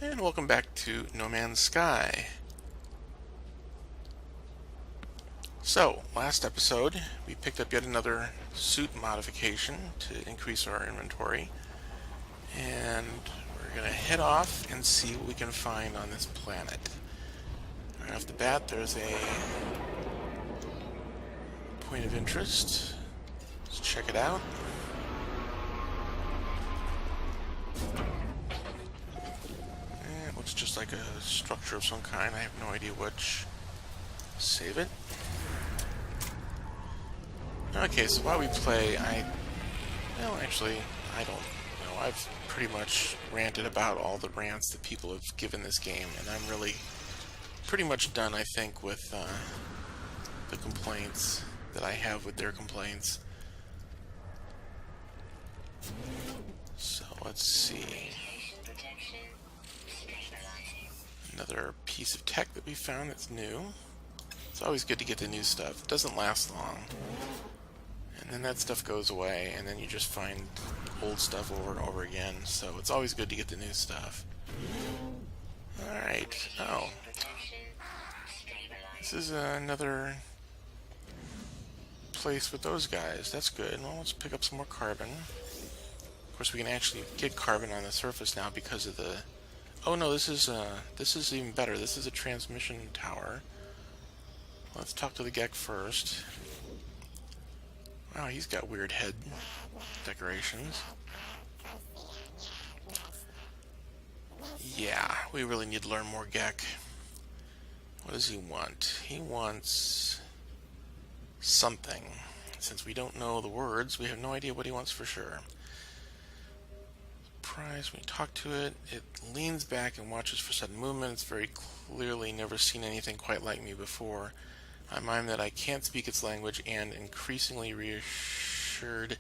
And welcome back to No Man's Sky. So, last episode, we picked up yet another suit modification to increase our inventory. And we're going to head off and see what we can find on this planet. Right off the bat, there's a point of interest. Let's check it out. It looks just like a structure of some kind. I have no idea which. Save it. Okay, so while we play, well, actually, I don't know. I've pretty much ranted about all the rants that people have given this game, and I'm really pretty much done, I think, with the complaints that I have with their complaints. So, let's see. Another piece of tech that we found that's new. It's always good to get the new stuff. It doesn't last long. And then that stuff goes away, and then you just find old stuff over and over again. So it's always good to get the new stuff. Alright. Oh. This is another place with those guys. That's good. Well, let's pick up some more carbon. Of course, we can actually get carbon on the surface now because of the... Oh no, this is even better. This is a transmission tower. Let's talk to the Gek first. Wow, he's got weird head decorations. Yeah, we really need to learn more Gek. What does he want? He wants something. Since we don't know the words, we have no idea what he wants for sure. Surprise, when you talk to it, it leans back and watches for sudden movement. It's very clearly never seen anything quite like me before. I mime that I can't speak its language and, increasingly reassured,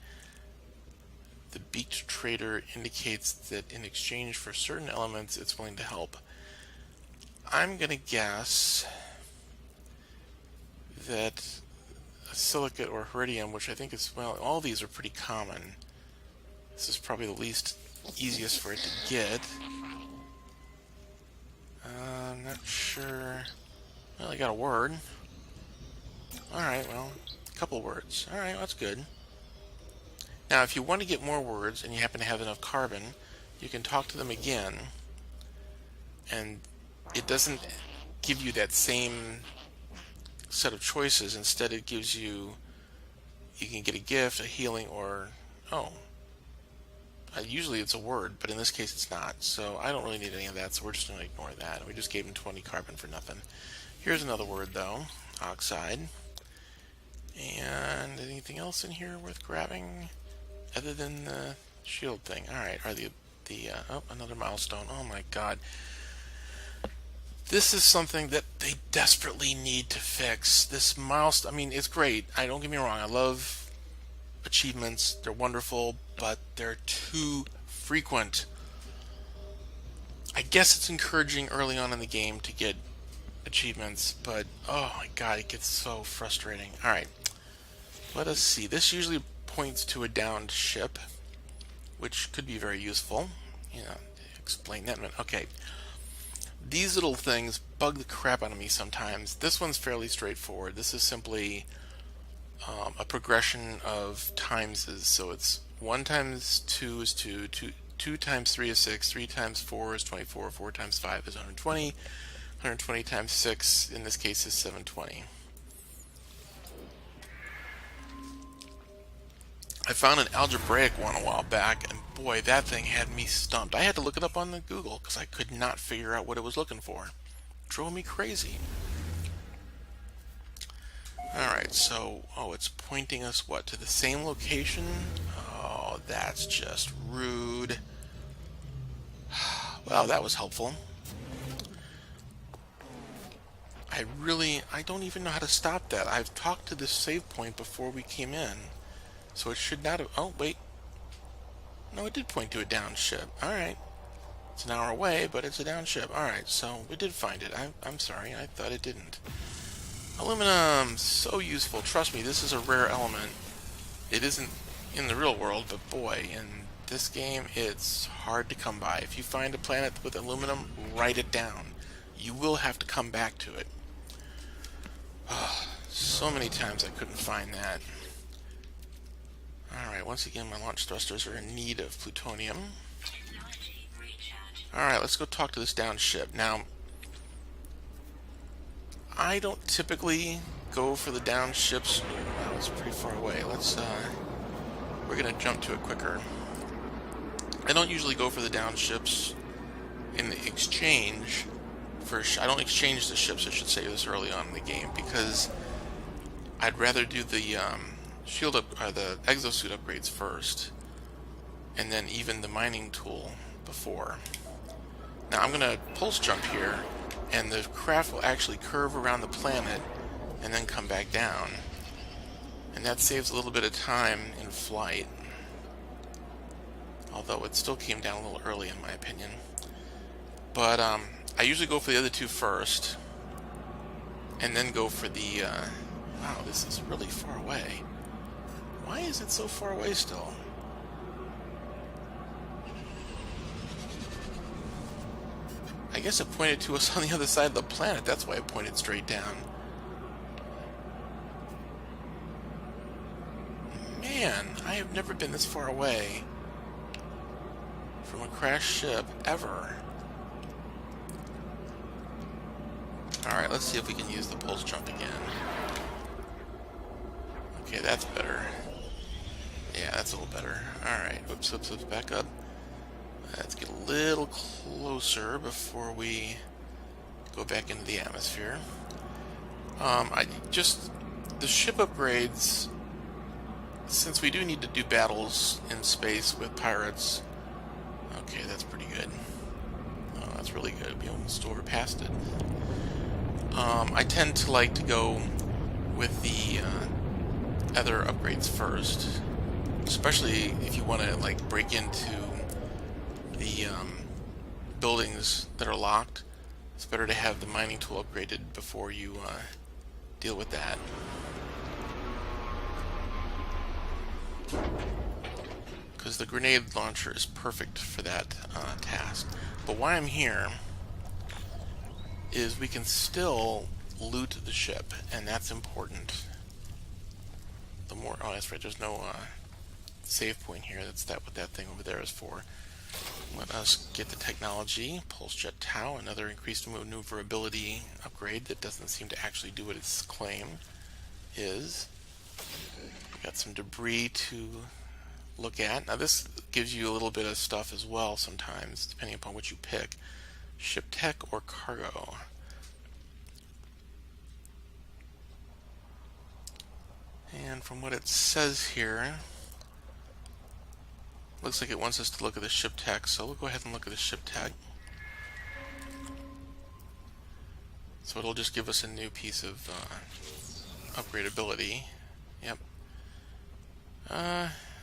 the beaked trader indicates that in exchange for certain elements it's willing to help. I'm gonna guess that silicate or iridium, which I think is, well, all these are pretty common. This is probably the least easiest for it to get. I'm not sure. Well, I got a word. Alright, well, a couple words. Alright, well, that's good. Now, if you want to get more words and you happen to have enough carbon, you can talk to them again, and it doesn't give you that same set of choices. Instead, it gives you can get a gift, a healing, or, usually it's a word, but in this case it's not. So I don't really need any of that, so we're just going to ignore that. We just gave him 20 carbon for nothing. Here's another word, though. Oxide. And anything else in here worth grabbing other than the shield thing? Alright, oh, another milestone. Oh my god. This is something that they desperately need to fix. This milestone, I mean, it's great. Don't get me wrong. I love achievements. They're wonderful, but they're too frequent. I guess it's encouraging early on in the game to get achievements, but oh my god, it gets so frustrating. Alright, let us see. This usually points to a downed ship, which could be very useful. Explain that in a minute. Okay, these little things bug the crap out of me sometimes. This one's fairly straightforward. This is simply a progression of timeses. So it's 1 times 2 is 2, 2 times 3 is 6, 3 times 4 is 24, 4 times 5 is 120, 120 times 6 in this case is 720. I found an algebraic one a while back, and boy, that thing had me stumped. I had to look it up on the Google because I could not figure out what it was looking for. It drove me crazy. Alright, so, it's pointing us, what, to the same location? Oh, that's just rude. Well, that was helpful. I don't even know how to stop that. I've talked to this save point before we came in. So it should not have... Oh, wait. No, it did point to a down ship. Alright. It's an hour away, but it's a down ship. Alright, so we did find it. I'm sorry, I thought it didn't. Aluminum! So useful. Trust me, this is a rare element. It isn't in the real world, but boy, in This game, it's hard to come by. If you find a planet with aluminum, write it down. You will have to come back to it. So many times I couldn't find that. Alright, once again, my launch thrusters are in need of plutonium. Alright, let's go talk to this down ship. Now, I don't typically go for the down ships. That was pretty far away. We're gonna jump to it quicker. I don't usually go for the down ships in the exchange. I don't exchange the ships, I should say, this early on in the game, because I'd rather do the the exo-suit upgrades first, and then even the mining tool before. Now I'm gonna pulse jump here, and the craft will actually curve around the planet and then come back down, and that saves a little bit of time in flight, although it still came down a little early in my opinion. But I usually go for the other two first, and then go for the wow, this is really far away. Why is it so far away still? I guess it pointed to us on the other side of the planet. That's why it pointed straight down. Man, I have never been this far away from a crashed ship, ever. Alright, let's see if we can use the pulse jump again. Okay, that's better. Yeah, that's a little better. Alright, whoops, back up. Let's get a little closer before we go back into the atmosphere. The ship upgrades, since we do need to do battles in space with pirates. Okay, that's pretty good. Oh, that's really good. We almost overpassed it. I tend to like to go with the other upgrades first, especially if you want to like break into the buildings that are locked. It's better to have the mining tool upgraded before you deal with that. Because the grenade launcher is perfect for that task. But why I'm here is we can still loot the ship, and that's important. Oh, that's right, there's no save point here. That's what that thing over there is for. Let us get the technology. Pulse Jet Tau, another increased maneuverability upgrade that doesn't seem to actually do what its claim is. We've got some debris to look at. Now this gives you a little bit of stuff as well sometimes, depending upon what you pick. Ship tech or cargo. And from what it says here, looks like it wants us to look at the ship tech, so we'll go ahead and look at the ship tech. So it'll just give us a new piece of upgradability. Yep.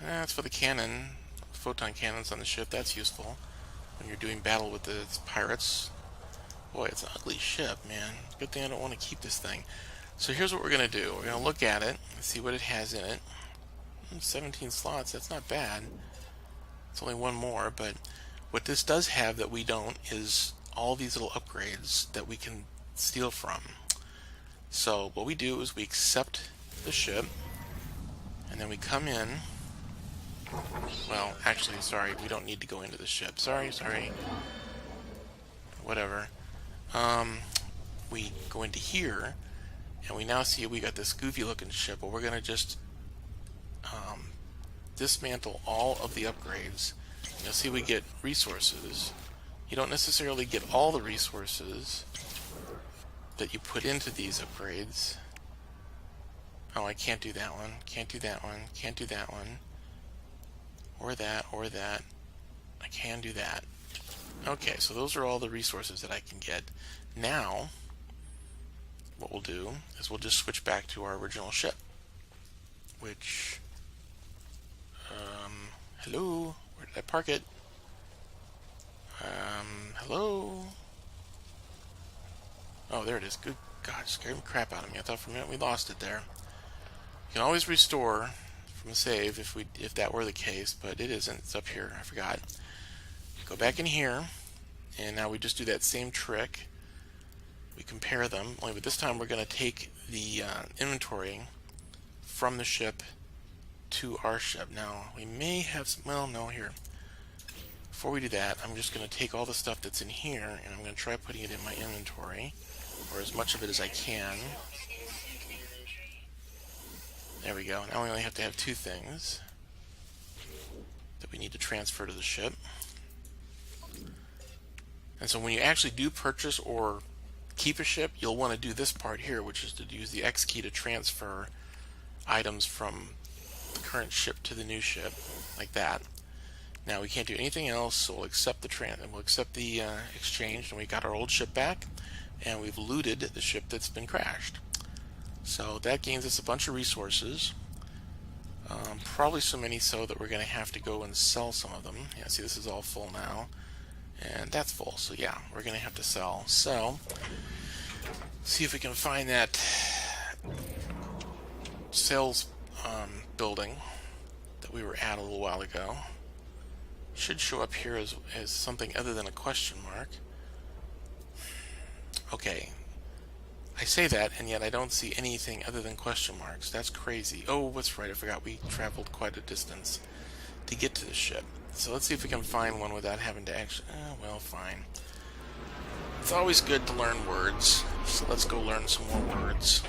That's for the cannon, photon cannons on the ship. That's useful when you're doing battle with the pirates. Boy, it's an ugly ship, man. Good thing I don't want to keep this thing. So here's what we're going to do. We're going to look at it and see what it has in it. 17 slots, that's not bad. It's only one more, but what this does have that we don't is all these little upgrades that we can steal from. So what we do is we accept the ship, and then we come in. Well, actually, sorry, we don't need to go into the ship. Sorry. Whatever. We go into here, and we now see we got this goofy looking ship, but we're going to just dismantle all of the upgrades. You'll see we get resources. You don't necessarily get all the resources that you put into these upgrades. Oh, I can't do that one. Can't do that one. Can't do that one. Or that, or that. I can do that. Okay, so those are all the resources that I can get. Now, what we'll do is we'll just switch back to our original ship. Which, hello? Where did I park it? Hello? Oh, there it is. Good God, it scared the crap out of me. I thought for a minute we lost it there. You can always restore from save if that were the case, but it isn't. It's up here. I forgot. Go back in here, and now we just do that same trick. We compare them, only but this time we're going to take the inventory from the ship to our ship. Now, we may have some, well, no, here. Before we do that, I'm just going to take all the stuff that's in here, and I'm going to try putting it in my inventory, or as much of it as I can. There we go. Now we only have to have two things that we need to transfer to the ship. And so when you actually do purchase or keep a ship, you'll want to do this part here, which is to use the X key to transfer items from the current ship to the new ship, like that. Now we can't do anything else, so we'll accept the exchange, and we got our old ship back, and we've looted the ship that's been crashed. So that gains us a bunch of resources, probably so many so that we're going to have to go and sell some of them. Yeah, see, this is all full now, and that's full, so yeah, we're going to have to sell. So, see if we can find that sales building that we were at a little while ago. Should show up here as something other than a question mark. Okay, I say that, and yet I don't see anything other than question marks. That's crazy. Oh, that's right, I forgot we traveled quite a distance to get to the ship. So let's see if we can find one without having to actually... well, fine. It's always good to learn words, so let's go learn some more words.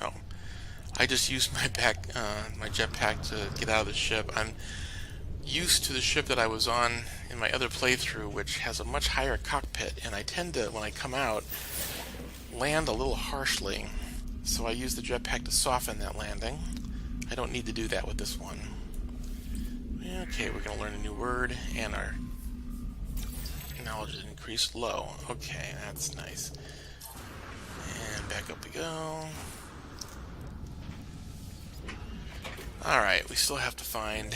Oh, I just used my jetpack to get out of the ship. I'm used to the ship that I was on in my other playthrough, which has a much higher cockpit, and I tend to, when I come out, land a little harshly. So I use the jetpack to soften that landing. I don't need to do that with this one. Okay, we're going to learn a new word, and our knowledge is increased low. Okay, that's nice. And back up we go. Alright, we still have to find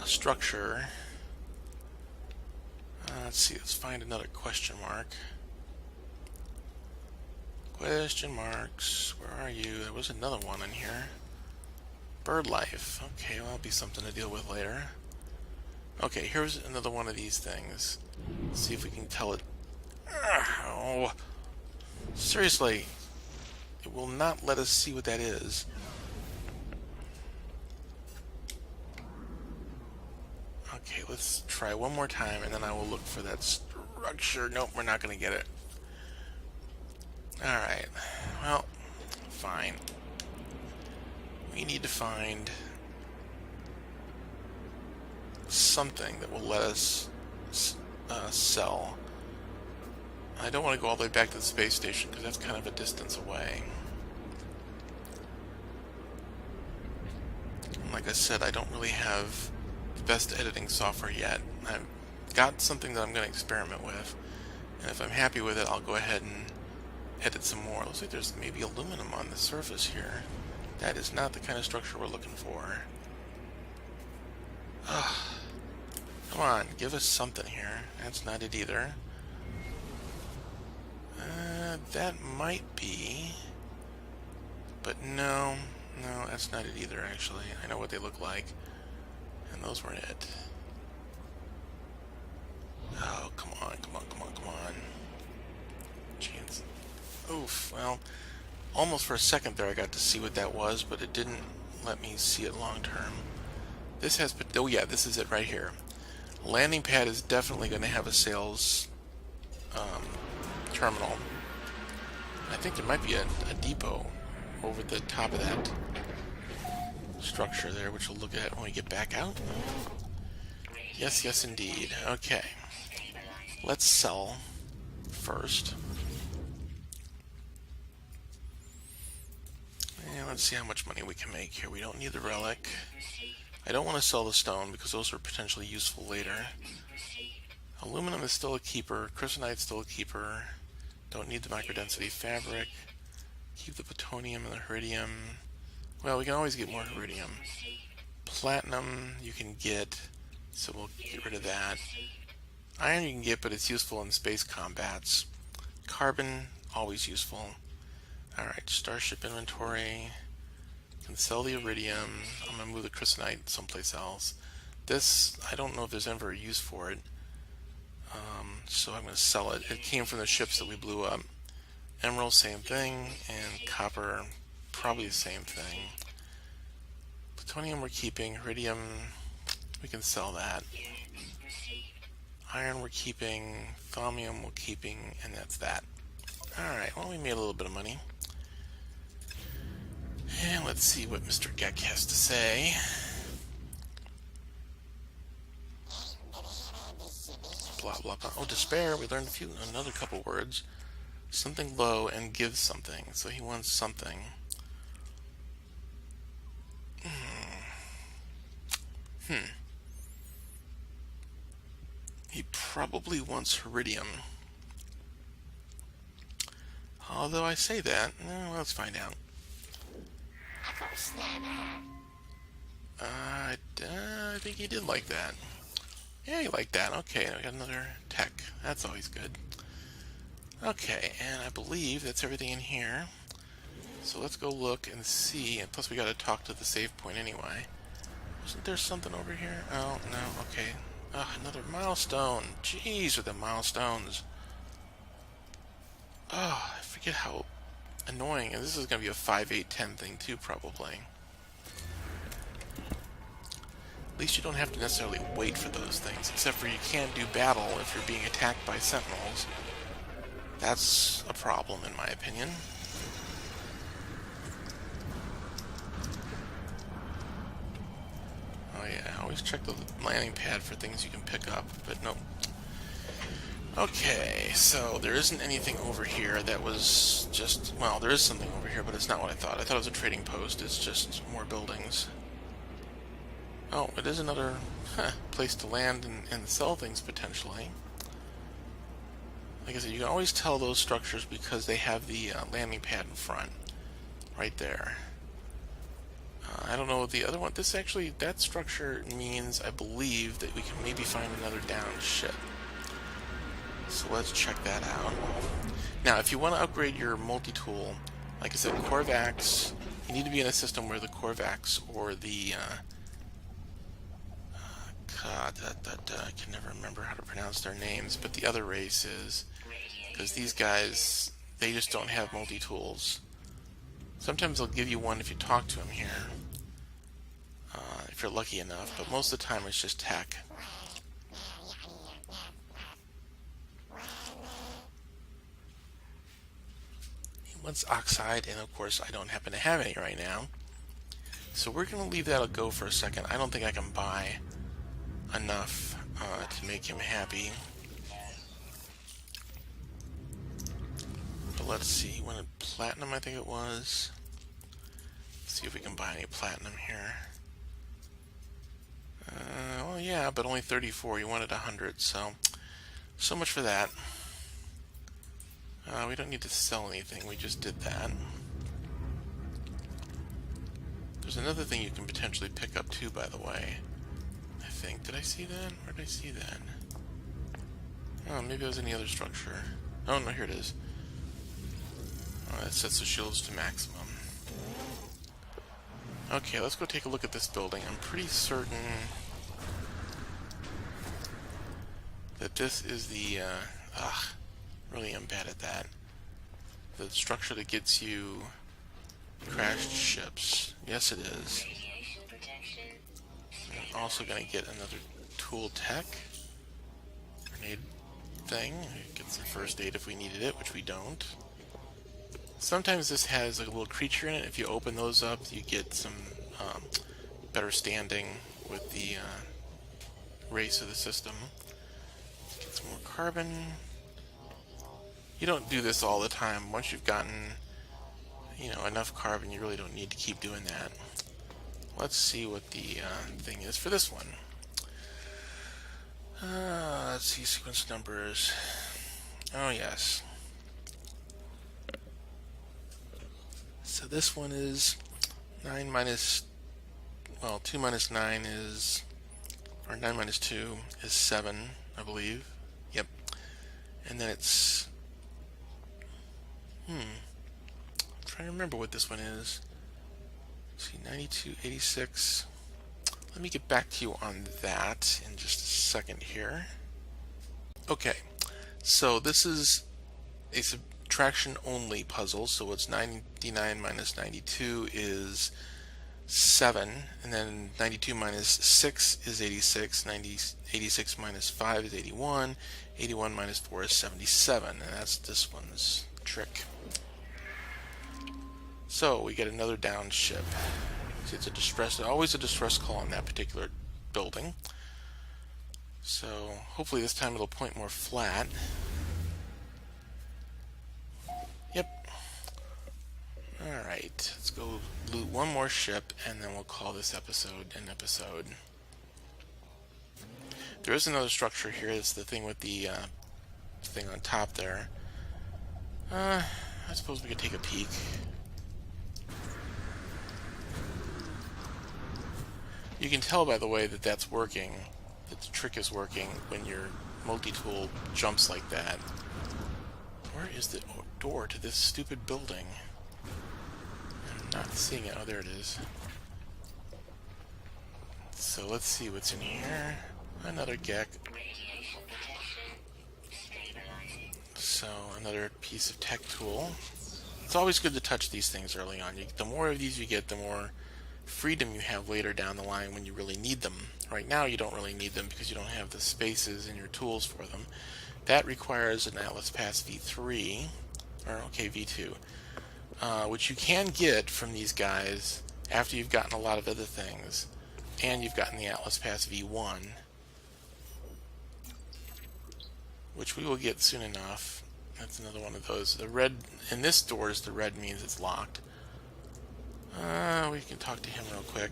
a structure. Let's see, let's find another question mark. Question marks, where are you? There was another one in here. Bird life. Okay, well, that'll be something to deal with later. Okay, here's another one of these things. Let's see if we can tell it. Oh, seriously, it will not let us see what that is. Okay, let's try one more time, and then I will look for that structure. Nope, we're not going to get it. Alright, well, fine. We need to find something that will let us sell. I don't want to go all the way back to the space station because that's kind of a distance away. And like I said, I don't really have the best editing software yet. I've got something that I'm going to experiment with, and if I'm happy with it, I'll go ahead and edit some more. Looks like there's maybe aluminum on the surface here. That is not the kind of structure we're looking for. Ugh. Come on, give us something here. That's not it either. That might be... But no, that's not it either, actually. I know what they look like. And those weren't it. Oh, come on. Jeez. Oof, well... Almost for a second there I got to see what that was, but it didn't let me see it long term. This has... Oh yeah, this is it right here. Landing pad is definitely going to have a sales terminal. I think there might be a depot over the top of that structure there, which we'll look at when we get back out. Yes, indeed. Okay. Let's sell first. And let's see how much money we can make here. We don't need the relic. I don't want to sell the stone because those are potentially useful later. Aluminum is still a keeper. Crystalite's still a keeper. Don't need the microdensity fabric. Keep the plutonium and the iridium. Well, we can always get more iridium. Platinum you can get, so we'll get rid of that. Iron you can get, but it's useful in space combats. Carbon, always useful. Alright, Starship inventory. Can sell the iridium. I'm going to move the crystalite someplace else. This, I don't know if there's ever a use for it. So I'm going to sell it. It came from the ships that we blew up. Emerald, same thing. And copper, probably the same thing. Plutonium we're keeping. Iridium, we can sell that. Iron we're keeping. Thaumium we're keeping. And that's that. Alright, well, we made a little bit of money. And let's see what Mr. Geck has to say. Blah, blah, blah. Oh, despair. We learned another couple words. Something low and give something. So he wants something. He probably wants iridium. Although I say that, well, let's find out. I think he did like that. Yeah, he liked that. Okay, we got another tech. That's always good. Okay, and I believe that's everything in here. So let's go look and see. And plus we got to talk to the save point anyway. Wasn't there something over here? Oh, no, okay. Another milestone. Jeez, with the milestones. Oh, I forget how annoying. And this is going to be a 5, 8, 10 thing too, probably. At least you don't have to necessarily wait for those things, except for you can't do battle if you're being attacked by sentinels. That's a problem, in my opinion. Oh yeah, always check the landing pad for things you can pick up, but nope. Okay, so there isn't anything over here that was just... Well, there is something over here, but it's not what I thought. I thought it was a trading post. It's just more buildings. Oh, it is another place to land and sell things, potentially. Like I said, you can always tell those structures because they have the landing pad in front. Right there. I don't know the other one. This actually, that structure means, I believe, that we can maybe find another downed ship. So let's check that out. Now, if you want to upgrade your multi-tool, like I said, Corvax, you need to be in a system where the Corvax or the... God, I can never remember how to pronounce their names, but the other race is... Because these guys, they just don't have multi-tools. Sometimes they'll give you one if you talk to them here. If you're lucky enough, but most of the time it's just tech. He wants oxide, and of course I don't happen to have any right now. So we're going to leave that go for a second. I don't think I can buy enough to make him happy. But let's see, he wanted platinum, I think it was. Let's see if we can buy any platinum here. Well, yeah, but only 34. You wanted 100, so much for that. We don't need to sell anything. We just did that. There's another thing you can potentially pick up too, by the way. I think. Did I see that? Where did I see that? Oh, maybe it was in the other structure. Oh, no, here it is. Oh, that sets the shields to maximum. Okay, let's go take a look at this building. I'm pretty certain that this is the, really am bad at that. The structure that gets you crashed ships. Yes, it is. I'm also going to get another tool tech. Grenade thing. Get some first aid if we needed it, which we don't. Sometimes this has like a little creature in it. If you open those up, you get some better standing with the race of the system. Let's get some more carbon. You don't do this all the time. Once you've gotten, enough carbon, you really don't need to keep doing that. Let's see what the thing is for this one. Let's see sequence numbers. Oh yes. So this one is 9 minus, 2 minus 9 is, or 9 minus 2 is 7, I believe. Yep. And then it's, I'm trying to remember what this one is. Let's see, 92, 86. Let me get back to you on that in just a second here. Okay, so this is a subtraction only puzzle, so it's 99 minus 92 is 7, and then 92 minus 6 is 86, 86 minus 5 is 81, 81 minus 4 is 77, and that's this one's trick. So we get another down ship. See, it's a distress, always a distress call on that particular building. So hopefully this time it'll point more flat. Yep. Alright, let's go loot one more ship, and then we'll call this episode an episode. There is another structure here. It's the thing with the thing on top there. I suppose we could take a peek. You can tell by the way that that's working, that the trick is working, when your multi-tool jumps like that. Where is the door to this stupid building? I'm not seeing it. Oh, there it is. So let's see what's in here. Another Gek. So another piece of tech tool. It's always good to touch these things early on. The more of these you get, the more freedom you have later down the line when you really need them. Right now you don't really need them because you don't have the spaces in your tools for them. That requires an Atlas Pass V3, or okay, V2, which you can get from these guys after you've gotten a lot of other things, and you've gotten the Atlas Pass V1, which we will get soon enough. That's another one of those. The red in this door is the red means it's locked. We can talk to him real quick.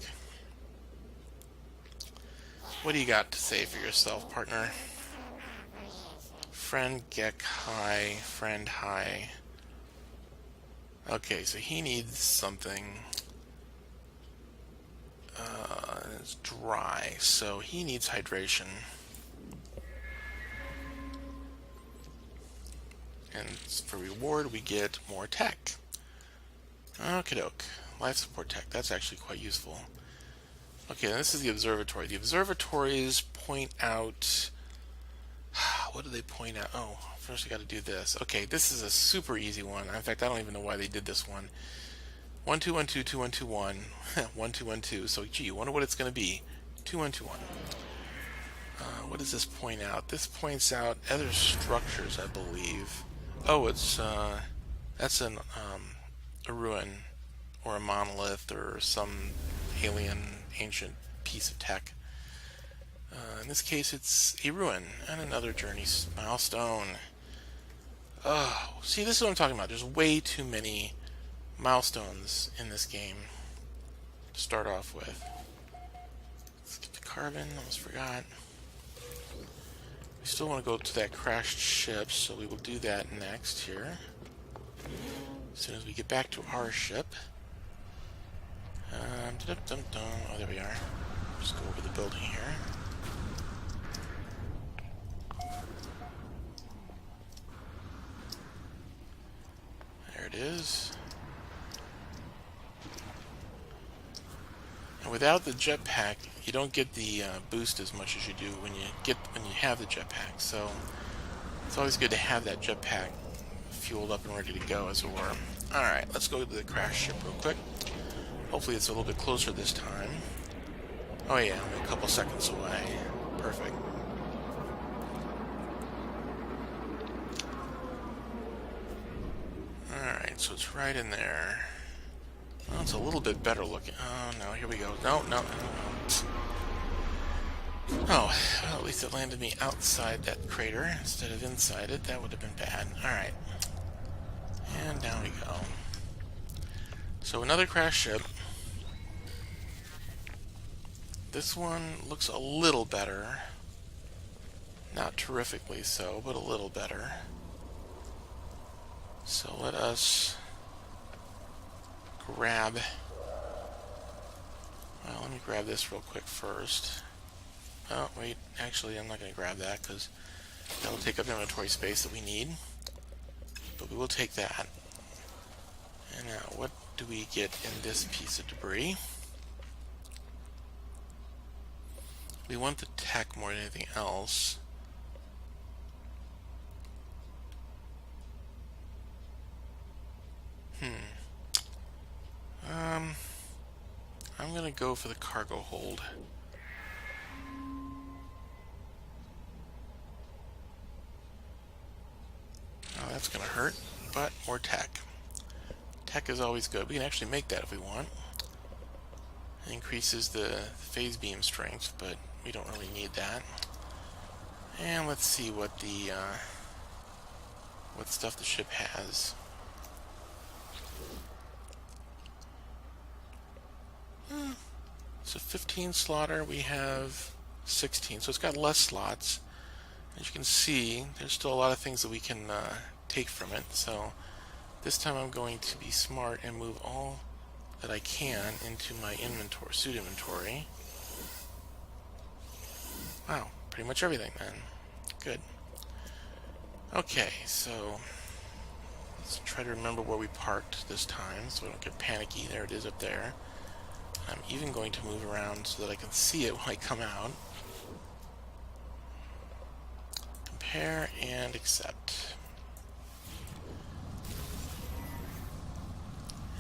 What do you got to say for yourself, partner? Friend Gek, hi. Friend, hi. Okay, so he needs something. It's dry, so he needs hydration. And for reward, we get more tech. Okie doke. Life support tech. That's actually quite useful. Okay, this is the observatory. The observatories point out... What do they point out? Oh, first I got to do this. Okay, this is a super easy one. In fact, I don't even know why they did this one. 1 2 1 2 2 1 2 1 1 2 1 2. So gee, I wonder what it's going to be. 2 1 2 1. What does this point out? This points out other structures, I believe. Oh, it's that's a ruin or a monolith or some alien ancient piece of tech. In this case, it's a ruin and another journey milestone. Oh, see, this is what I'm talking about. There's way too many milestones in this game to start off with. Let's get the carbon. Almost forgot. We still want to go to that crashed ship, so we will do that next here. As soon as we get back to our ship. Oh, there we are. Just go over the building here. There it is. And without the jetpack, you don't get the boost as much as you do when you have the jetpack. So it's always good to have that jetpack fueled up and ready to go, as it were. All right, let's go to the crash ship real quick. Hopefully it's a little bit closer this time. Oh yeah, I'm a couple seconds away. Perfect. Alright, so it's right in there. Well, it's a little bit better looking. Oh no, here we go. No. Oh, well, at least it landed me outside that crater instead of inside it. That would have been bad. Alright. And down we go. So another crash ship. This one looks a little better. Not terrifically so, but a little better. So let us grab... Well, let me grab this real quick first. Oh, wait, actually I'm not going to grab that because that will take up inventory space that we need. But we will take that. And Now, what do we get in this piece of debris? We want the tech more than anything else. I'm gonna go for the cargo hold. Oh, that's gonna hurt, but more tech. Tech is always good. We can actually make that if we want. It increases the phase beam strength, but we don't really need that. And let's see what the what stuff the ship has. So 15 slaughter, we have 16, so it's got less slots. As you can see, there's still a lot of things that we can take from it. So this time I'm going to be smart and move all that I can into my inventory, suit inventory. Wow, pretty much everything then. Good. Okay, so let's try to remember where we parked this time so we don't get panicky. There it is up there. I'm even going to move around so that I can see it when I come out. Compare and accept.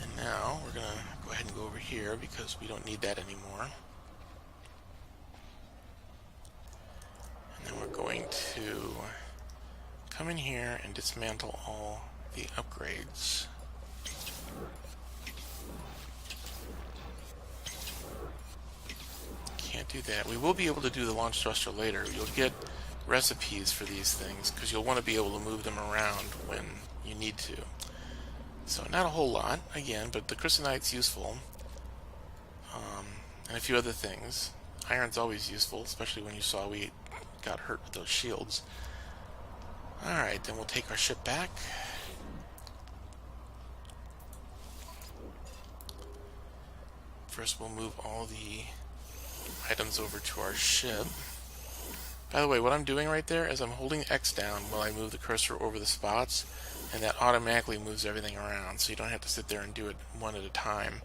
And now we're going to go ahead and go over here because we don't need that anymore. And then we're going to come in here and dismantle all the upgrades. Can't do that. We will be able to do the launch thruster later. You'll get recipes for these things because you'll want to be able to move them around when you need to. So not a whole lot, again, but the crystalite's useful. And a few other things. Iron's always useful, especially when you saw we got hurt with those shields. Alright, then we'll take our ship back. First we'll move all the items over to our ship. By the way, what I'm doing right there is I'm holding X down while I move the cursor over the spots, and that automatically moves everything around, so you don't have to sit there and do it one at a time.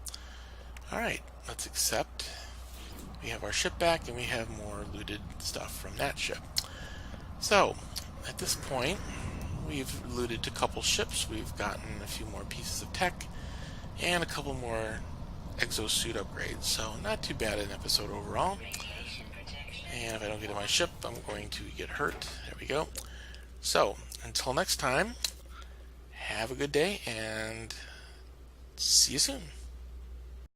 Alright, let's accept. We have our ship back, and we have more looted stuff from that ship. So, at this point, we've looted a couple ships, we've gotten a few more pieces of tech, and a couple more exo-suit upgrades, so not too bad an episode overall. And if I don't get to my ship, I'm going to get hurt. There we go. So, until next time, have a good day, and see you soon.